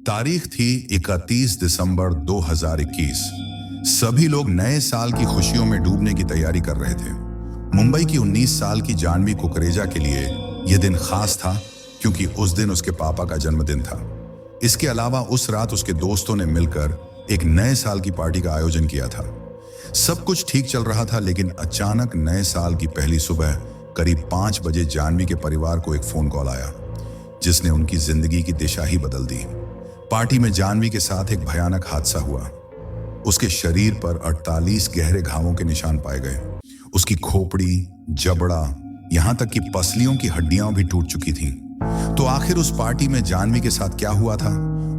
तारीख थी 31 दिसंबर 2021। सभी लोग नए साल की खुशियों में डूबने की तैयारी कर रहे थे। मुंबई की 19 साल की जानवी कुकरेजा के लिए यह दिन खास था क्योंकि उस दिन उसके पापा का जन्मदिन था। इसके अलावा उस रात उसके दोस्तों ने मिलकर एक नए साल की पार्टी का आयोजन किया था। सब कुछ ठीक चल रहा था, लेकिन अचानक नए साल की पहली सुबह करीब 5 बजे जानवी के परिवार को एक फोन कॉल आया जिसने उनकी जिंदगी की दिशा ही बदल दी। पार्टी में जानवी के साथ एक भयानक हादसा हुआ। उसके शरीर पर 48 गहरे घावों के निशान पाए गए। उसकी खोपड़ी, जबड़ा, यहां तक कि पसलियों की हड्डियां भी टूट चुकी थीं। तो आखिर उस पार्टी में जानवी के साथ क्या हुआ था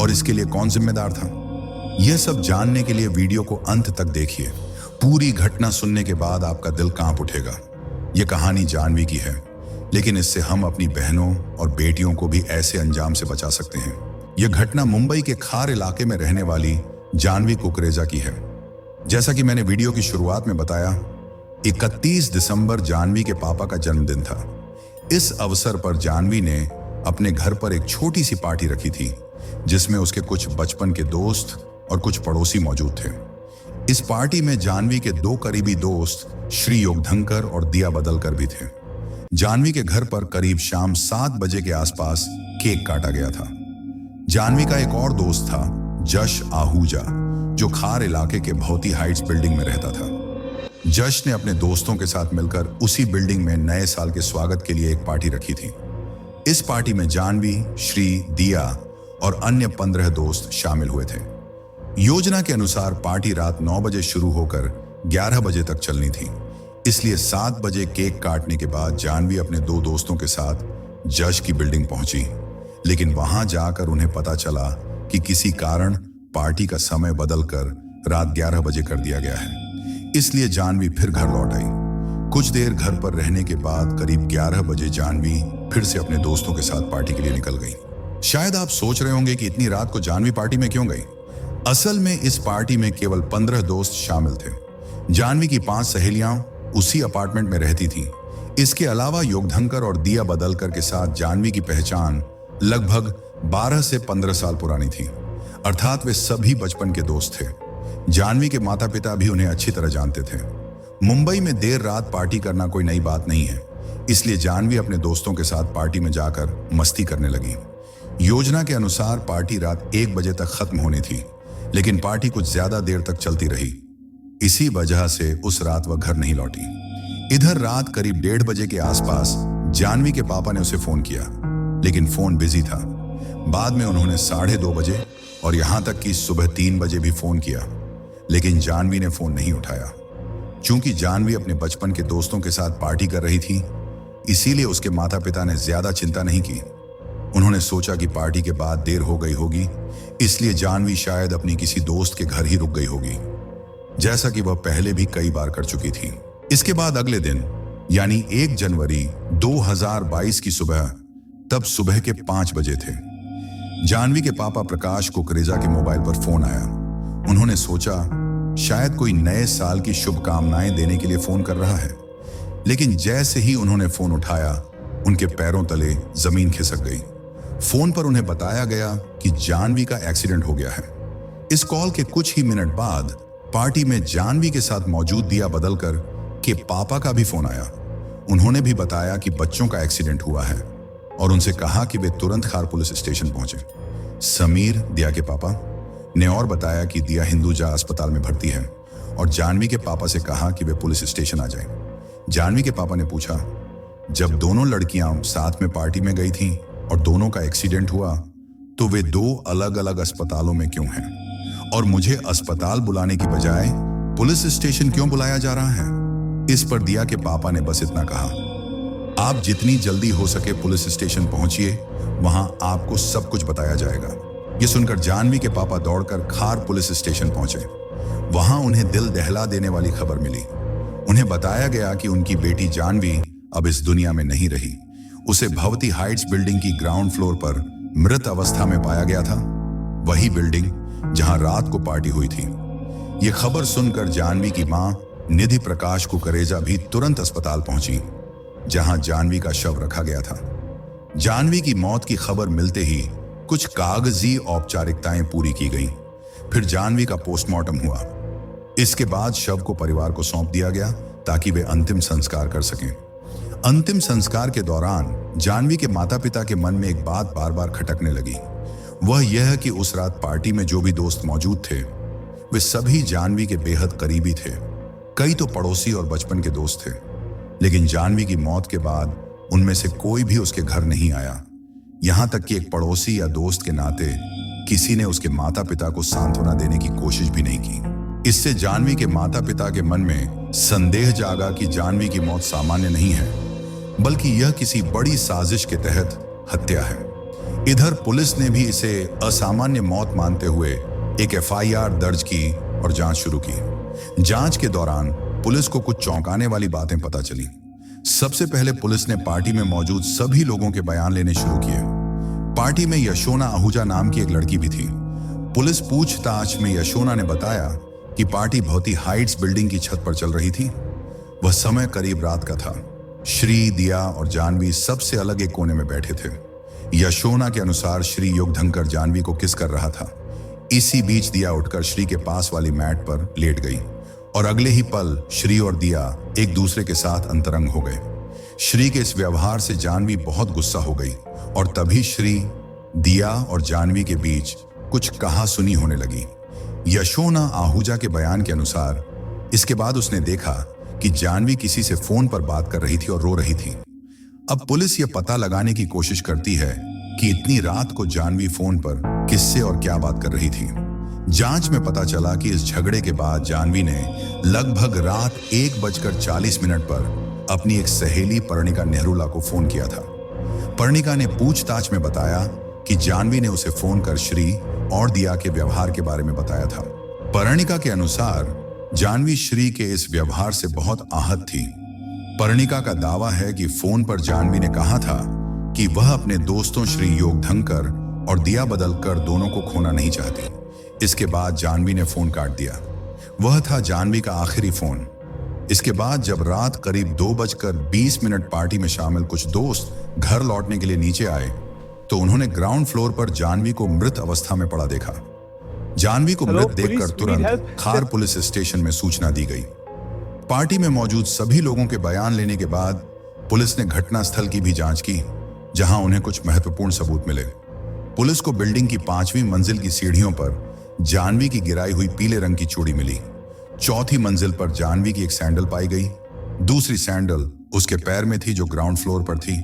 और इसके लिए कौन जिम्मेदार था? यह सब जानने के लिए वीडियो को अंत तक देखिए। पूरी घटना सुनने के बाद आपका दिल कांप उठेगा। यह कहानी जानवी की है, लेकिन इससे हम अपनी बहनों और बेटियों को भी ऐसे अंजाम से बचा सकते हैं। यह घटना मुंबई के खार इलाके में रहने वाली जानवी कुकरेजा की है। जैसा कि मैंने वीडियो की शुरुआत में बताया, 31 दिसंबर जानवी के पापा का जन्मदिन था। इस अवसर पर जानवी ने अपने घर पर एक छोटी सी पार्टी रखी थी जिसमें उसके कुछ बचपन के दोस्त और कुछ पड़ोसी मौजूद थे। इस पार्टी में जानवी के 2 करीबी दोस्त श्री योगधंकर और दिया बदलकर भी थे। जानवी के घर पर करीब शाम 7 बजे के आसपास केक काटा गया था। जानवी का एक और दोस्त था, जश आहूजा, जो खार इलाके के भौती हाइट्स बिल्डिंग में रहता था। जश ने अपने दोस्तों के साथ मिलकर उसी बिल्डिंग में नए साल के स्वागत के लिए एक पार्टी रखी थी। इस पार्टी में जानवी, श्री, दिया और अन्य 15 दोस्त शामिल हुए थे। योजना के अनुसार पार्टी रात 9 बजे शुरू होकर 11 बजे तक चलनी थी। इसलिए 7 बजे केक काटने के बाद जानवी अपने 2 दोस्तों के साथ जश की बिल्डिंग पहुंची, लेकिन वहां जाकर उन्हें पता चला कि किसी कारण पार्टी का समय बदलकर रात 11 बजे कर दिया गया है। इसलिए जानवी फिर घर लौट आई। कुछ देर घर पर रहने के बाद करीब 11 बजे जानवी फिर से अपने दोस्तों के साथ पार्टी के लिए निकल गई। शायद आप सोच रहे होंगे कि इतनी रात को जानवी पार्टी में क्यों गई? असल में इस पार्टी में केवल 15 दोस्त शामिल थे। जानवी की 5 सहेलियां उसी अपार्टमेंट में रहती थीं। इसके अलावा योगधंकर और दिया बदलकर के साथ जानवी की पहचान लगभग 12 से 15 साल पुरानी थी, अर्थात वे सभी बचपन के दोस्त थे। जानवी के माता पिता भी उन्हें अच्छी तरह जानते थे। मुंबई में देर रात पार्टी करना कोई नई बात नहीं है, इसलिए जानवी अपने दोस्तों के साथ पार्टी में जाकर मस्ती करने लगी। योजना के अनुसार पार्टी रात 1 बजे तक खत्म होनी थी, लेकिन पार्टी कुछ ज्यादा देर तक चलती रही। इसी वजह से उस रात वह घर नहीं लौटी। इधर रात करीब 1:30 बजे के आसपास जानवी के पापा ने उसे फोन किया, लेकिन फोन बिजी था। बाद में उन्होंने 2:30 बजे और यहां तक कि सुबह 3 बजे भी फोन किया, लेकिन जानवी ने फोन नहीं उठाया। चूंकि जानवी अपने बचपन के दोस्तों के साथ पार्टी कर रही थी, इसीलिए उसके माता पिता ने ज्यादा चिंता नहीं की। उन्होंने सोचा कि पार्टी के बाद देर हो गई होगी, इसलिए जानवी शायद अपनी किसी दोस्त के घर ही रुक गई होगी, जैसा कि वह पहले भी कई बार कर चुकी थी। इसके बाद अगले दिन यानी 1 जनवरी 2022 की सुबह, तब सुबह के 5 बजे थे, जानवी के पापा प्रकाश कुकरेजा के मोबाइल पर फोन आया। उन्होंने सोचा शायद कोई नए साल की शुभकामनाएं देने के लिए फोन कर रहा है, लेकिन जैसे ही उन्होंने फोन उठाया, उनके पैरों तले जमीन खिसक गई। फोन पर उन्हें बताया गया कि जानवी का एक्सीडेंट हो गया है। इस कॉल के कुछ ही मिनट बाद पार्टी में जानवी के साथ मौजूद दिया बदलकर के पापा का भी फोन आया। उन्होंने भी बताया कि बच्चों का एक्सीडेंट हुआ है और उनसे कहा कि वे तुरंत खार पुलिस स्टेशन पहुंचे। समीर, दिया के पापा, ने और बताया कि दिया हिंदुजा अस्पताल में भर्ती है और जानवी के पापा से कहा कि वे पुलिस स्टेशन आ जाएं। जानवी के पापा ने पूछा, जब दोनों लड़कियां साथ में पार्टी में गई थीं और दोनों का एक्सीडेंट हुआ, तो वे 2 अलग अलग अस्पतालों में क्यों हैं? और मुझे अस्पताल बुलाने की बजाय पुलिस स्टेशन क्यों बुलाया जा रहा है? इस पर दिया के पापा ने बस इतना कहा, आप जितनी जल्दी हो सके पुलिस स्टेशन पहुंचिए, वहां आपको सब कुछ बताया जाएगा। ये सुनकर जानवी के पापा दौड़कर खार पुलिस स्टेशन पहुंचे। वहां उन्हें दिल दहला देने वाली खबर मिली। उन्हें बताया गया कि उनकी बेटी जानवी अब इस दुनिया में नहीं रही। उसे भवती हाइट्स बिल्डिंग की ग्राउंड फ्लोर पर मृत अवस्था में पाया गया था, वही बिल्डिंग जहां रात को पार्टी हुई थी। यह खबर सुनकर जानवी की मां निधि प्रकाश कुकरेजा भी तुरंत अस्पताल पहुंची, जहां जानवी का शव रखा गया था। जानवी की मौत की खबर मिलते ही कुछ कागजी औपचारिकताएं पूरी की गईं। फिर जानवी का पोस्टमार्टम हुआ। इसके बाद शव को परिवार को सौंप दिया गया ताकि वे अंतिम संस्कार कर सकें। अंतिम संस्कार के दौरान जानवी के माता पिता के मन में एक बात बार बार खटकने लगी। वह यह कि उस रात पार्टी में जो भी दोस्त मौजूद थे वे सभी जानवी के बेहद करीबी थे। कई तो पड़ोसी और बचपन के दोस्त थे, लेकिन जानवी की मौत के बाद उनमें से कोई भी उसके घर नहीं आया। यहां तक कि एक पड़ोसी या दोस्त के नाते किसी ने उसके माता पिता को सांत्वना देने की कोशिश भी नहीं की। इससे जानवी के माता पिता के मन में संदेह जागा कि जानवी की मौत सामान्य नहीं है, बल्कि यह किसी बड़ी साजिश के तहत हत्या है। इधर पुलिस ने भी इसे असामान्य मौत मानते हुए एक एफआईआर दर्ज की और जांच शुरू की। जांच के दौरान पुलिस को कुछ चौंकाने वाली बातें पता चली। सबसे पहले पुलिस ने पार्टी में मौजूद सभी लोगों के बयान लेने शुरू किए। पार्टी में यशोना आहूजा नाम की एक लड़की भी थी। पुलिस पूछताछ में यशोना ने बताया कि पार्टी भौती हाइट्स बिल्डिंग की छत पर चल रही थी। वह समय करीब रात का था। श्री, दिया और जानवी सबसे अलग एक कोने में बैठे थे। यशोना के अनुसार श्री योगधंकर जानवी को किस कर रहा था। इसी बीच दिया उठकर श्री के पास वाली मैट पर लेट गई और अगले ही पल श्री और दिया एक दूसरे के साथ अंतरंग हो गए। श्री के इस व्यवहार से जानवी बहुत गुस्सा हो गई और तभी श्री, दिया और जानवी के बीच कुछ कहासुनी होने लगी। यशोना आहूजा के बयान के अनुसार इसके बाद उसने देखा कि जानवी किसी से फोन पर बात कर रही थी और रो रही थी। अब पुलिस यह पता लगाने की कोशिश करती है कि इतनी रात को जानवी फोन पर किससे और क्या बात कर रही थी। जांच में पता चला कि इस झगड़े के बाद जानवी ने लगभग रात 1:40 पर अपनी एक सहेली पर्णिका नेहरूला को फोन किया था। पर्णिका ने पूछताछ में बताया कि जानवी ने उसे फोन कर श्री और दिया के व्यवहार के बारे में बताया था। पर्णिका के अनुसार जानवी श्री के इस व्यवहार से बहुत आहत थी। पर्णिका का दावा है कि फोन पर जानवी ने कहा था कि वह अपने दोस्तों श्री योगधंकर और दिया बदल कर दोनों को खोना नहीं चाहती। इसके बाद जानवी ने फोन काट दिया। वह था जानवी का आखिरी फोन। इसके बाद जब रात करीब 2:20 पार्टी में शामिल कुछ दोस्त घर लौटने के लिए नीचे आए तो उन्होंने ग्राउंड फ्लोर पर जानवी को मृत अवस्था में पड़ा देखा। जानवी को मृत देखकर तुरंत खार पुलिस स्टेशन में सूचना दी गई। पार्टी में मौजूद सभी लोगों के बयान लेने के बाद पुलिस ने घटनास्थल की भी जांच की, जहां उन्हें कुछ महत्वपूर्ण सबूत मिले। पुलिस को बिल्डिंग की 5वीं मंजिल की सीढ़ियों पर जानवी की गिराई हुई पीले रंग की चूड़ी मिली। 4थी मंजिल पर जानवी की एक सैंडल पाई गई। दूसरी सैंडल उसके पैर में थी जो ग्राउंड फ्लोर पर थी।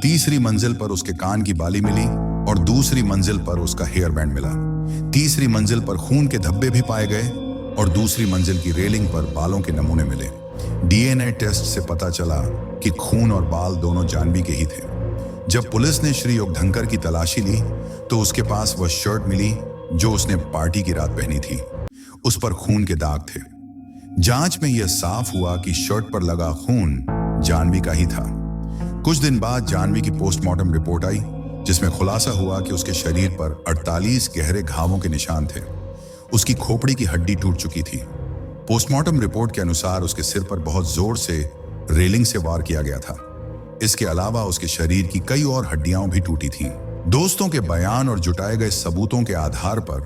तीसरी मंजिल पर उसके कान की बाली मिली और दूसरी मंजिल पर उसका हेयर बैंड मिला। तीसरी मंजिल पर खून के धब्बे भी पाए गए और दूसरी मंजिल की रेलिंग पर बालों के नमूने मिले। डीएनए टेस्ट से पता चला कि खून और बाल दोनों जानवी के ही थे। जब पुलिस ने श्री योगधंकर की तलाशी ली तो उसके पास वह शर्ट मिली जो उसने पार्टी की रात पहनी थी। उस पर खून के दाग थे। जांच में यह साफ हुआ कि शर्ट पर लगा खून जानवी का ही था। कुछ दिन बाद जानवी की पोस्टमार्टम रिपोर्ट आई, जिसमें खुलासा हुआ कि उसके शरीर पर 48 गहरे घावों के निशान थे। उसकी खोपड़ी की हड्डी टूट चुकी थी। पोस्टमार्टम रिपोर्ट के अनुसार उसके सिर पर बहुत जोर से रेलिंग से वार किया गया था। इसके अलावा उसके शरीर की कई और हड्डियां भी टूटी थीं। दोस्तों के बयान और जुटाए गए सबूतों के आधार पर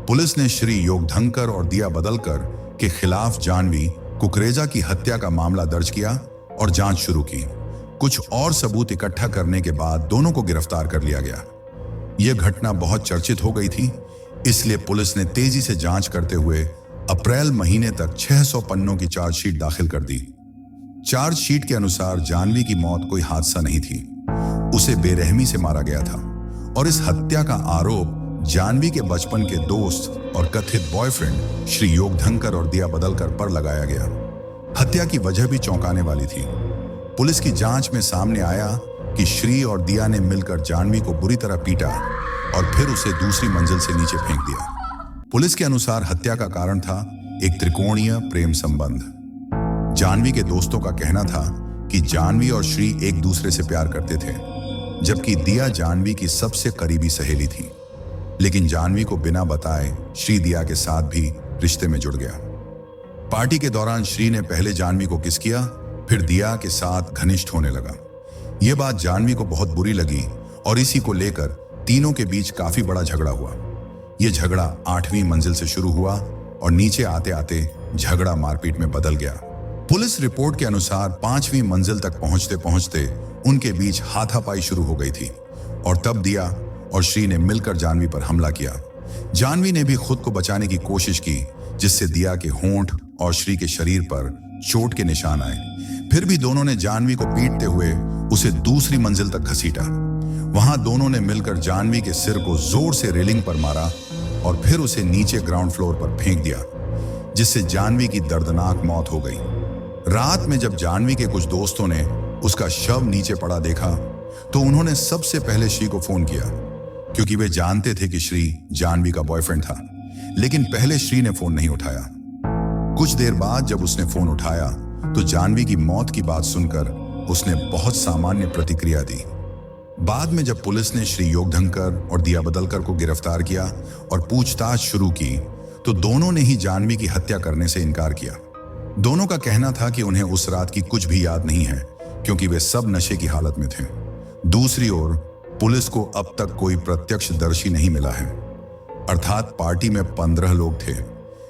पुलिस ने श्री योगधंकर और दिया बदलकर के खिलाफ जानवी कुकरेजा की हत्या का मामला दर्ज किया और जांच शुरू की। कुछ और सबूत इकट्ठा करने के बाद दोनों को गिरफ्तार कर लिया गया। यह घटना बहुत चर्चित हो गई थी, इसलिए पुलिस ने तेजी से जांच करते हुए अप्रैल महीने तक 600 पन्नों की चार्जशीट दाखिल कर दी। चार्जशीट के अनुसार जानवी की मौत कोई हादसा नहीं थी, उसे बेरहमी से मारा गया था और इस हत्या का आरोप जानवी के बचपन के दोस्त और कथित बॉयफ्रेंड श्री योगधंकर और दिया बदलकर पर लगाया गया। हत्या की वजह भी चौंकाने वाली थी। पुलिस की जांच में सामने आया कि श्री और दिया ने मिलकर जानवी को बुरी तरह पीटा और फिर उसे दूसरी मंजिल से नीचे फेंक दिया। पुलिस के अनुसार हत्या का कारण था एक त्रिकोणीय प्रेम संबंध। जानवी के दोस्तों का कहना था कि जानवी और श्री एक दूसरे से प्यार करते थे, जबकि दिया जानवी की सबसे करीबी सहेली थी। लेकिन जानवी को बिना बताए श्री दिया के साथ भी रिश्ते में जुड़ गया। पार्टी के दौरान श्री ने पहले जानवी को किस किया, फिर दिया के साथ घनिष्ठ होने लगा। यह बात जानवी को बहुत बुरी लगी और इसी को लेकर तीनों के बीच काफी बड़ा झगड़ा हुआ। यह झगड़ा 8वीं मंजिल से शुरू हुआ और नीचे आते आते झगड़ा मारपीट में बदल गया। पुलिस रिपोर्ट के अनुसार 5वीं मंजिल तक पहुंचते पहुंचते उनके बीच हाथापाई शुरू हो गई थी और तब दिया और श्री ने मिलकर जानवी पर हमला किया। जानवी ने भी खुद को बचाने की कोशिश की, जिससे दिया के होंठ और श्री के शरीर पर चोट के निशान आए। फिर भी दोनों ने जानवी को पीटते हुए उसे दूसरी मंजिल तक घसीटा। वहां दोनों ने मिलकर जानवी के सिर को जोर से रेलिंग पर मारा और फिर उसे नीचे ग्राउंड फ्लोर पर फेंक दिया, जिससे जानवी की दर्दनाक मौत हो गई। रात में जब जानवी के कुछ दोस्तों ने उसका शव नीचे पड़ा देखा तो उन्होंने सबसे पहले श्री को फोन किया, क्योंकि वे जानते थे कि श्री जानवी का बॉयफ्रेंड था। लेकिन पहले श्री ने फोन नहीं उठाया। कुछ देर बाद जब उसने फोन उठाया तो जानवी की मौत की बात सुनकर उसने बहुत सामान्य प्रतिक्रिया दी। बाद में जब पुलिस ने श्री योगधंकर और दिया बदलकर को गिरफ्तार किया और पूछताछ शुरू की तो दोनों ने ही जानवी की हत्या करने से इनकार किया। दोनों का कहना था कि उन्हें उस रात की कुछ भी याद नहीं है, क्योंकि वे सब नशे की हालत में थे। दूसरी ओर पुलिस को अब तक कोई प्रत्यक्षदर्शी नहीं मिला है, अर्थात पार्टी में 15 लोग थे,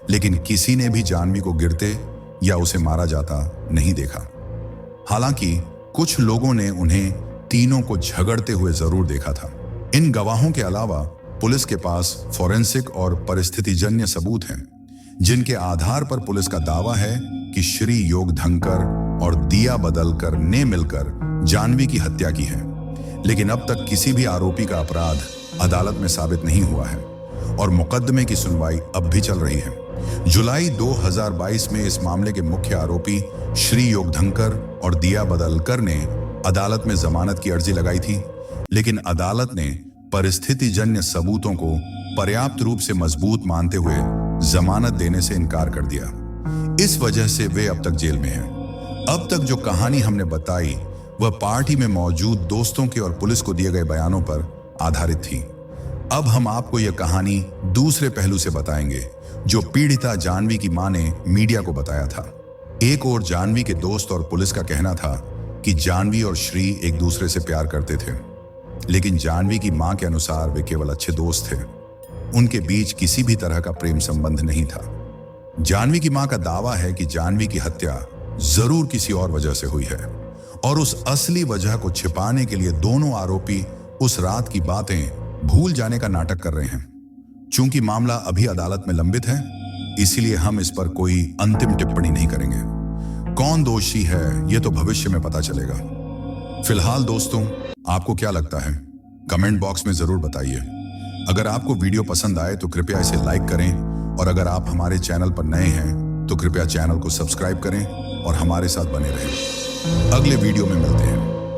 लेकिन किसी ने भी जानवी को गिरते या उसे मारा जाता नहीं देखा। हालांकि कुछ लोगों ने उन्हें तीनों को झगड़ते हुए जरूर देखा था। इन गवाहों के अलावा पुलिस के पास फॉरेंसिक और परिस्थितिजन्य सबूत हैं, जिनके आधार पर पुलिस का दावा है कि श्री योगधंकर और दिया बदलकर ने मिलकर जानवी की हत्या की है। लेकिन अब तक किसी भी आरोपी का अपराध अदालत में साबित नहीं हुआ है और मुकदमे की सुनवाई अब भी चल रही है। जुलाई 2022 में इस मामले के मुख्य आरोपी श्री योगधंकर और दिया बदलकर ने अदालत में जमानत की अर्जी लगाई थी, लेकिन अदालत ने परिस्थितिजन्य सबूतों को पर्याप्त रूप से मजबूत मानते हुए जमानत देने से इनकार कर दिया। इस वजह से वे अब तक जेल में हैं। अब तक जो कहानी हमने बताई वह पार्टी में मौजूद दोस्तों के और पुलिस को दिए गए बयानों पर आधारित थी। अब हम आपको यह कहानी दूसरे पहलू से बताएंगे, जो पीड़िता जानवी की मां ने मीडिया को बताया था। एक ओर जानवी के दोस्त और पुलिस का कहना था कि जानवी और श्री एक दूसरे से प्यार करते थे, लेकिन जानवी की मां के अनुसार वे केवल अच्छे दोस्त थे। उनके बीच किसी भी तरह का प्रेम संबंध नहीं था। जानवी की मां का दावा है कि जानवी की हत्या जरूर किसी और वजह से हुई है और उस असली वजह को छिपाने के लिए दोनों आरोपी उस रात की बातें भूल जाने का नाटक कर रहे हैं। चूंकि मामला अभी अदालत में लंबित है, इसीलिए हम इस पर कोई अंतिम टिप्पणी नहीं करेंगे। कौन दोषी है यह तो भविष्य में पता चलेगा। फिलहाल दोस्तों, आपको क्या लगता है कमेंट बॉक्स में जरूर बताइए। अगर आपको वीडियो पसंद आए तो कृपया इसे लाइक करें और अगर आप हमारे चैनल पर नए हैं तो कृपया चैनल को सब्सक्राइब करें और हमारे साथ बने रहें। अगले वीडियो में मिलते हैं।